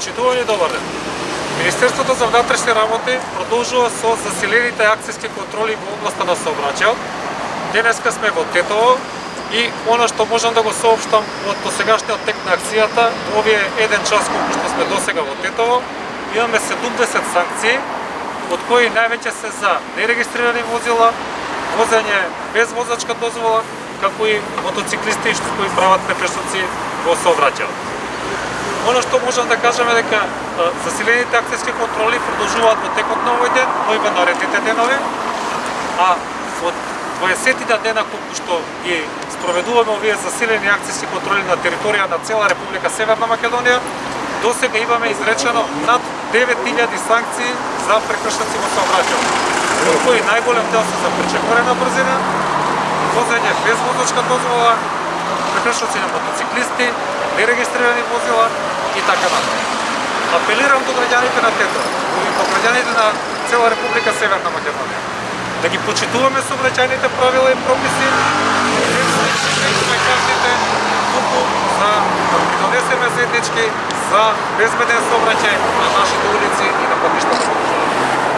Почитувани, добар ден. Министерството за внатрешни работи продолжува со засилените акцијски контроли во областа на сообраќајот. Денеска сме во Тетово и она што можам да го соопштам од досегашниот тек на акцијата, овие еден час колку што сме досега во Тетово, имаме 70 санкции, од кои највеќе се за нерегистрирани возила, возење без возачка дозвола, како и мотоциклисти што кои прават прекршоци во сообраќајот. Оно што можам да кажам е дека засилените акцијски контроли продолжуваат во текот на овој ден, но и во наредните денови, а од 20 дена колку што ги спроведуваме овие засилени акцијски контроли на територија на цела Република Северна Македонија, досега имаме изречено над 9000 санкции за прекршоци во сообраќајот, од кои најголем дел се за пречекорена брзина, возење без возачка дозвола, прекршоци на мотоциклисти, нерегистрирани возила и така натаму. Апелирам до граѓаните на Тетово и до граѓаните на цела Република Северна Македонија да ги почитуваме сообраќајните правила и прописи, да кажете туку за да донесеме заеднички за безбеден сообраќај на нашите улици и на патиштата во државата.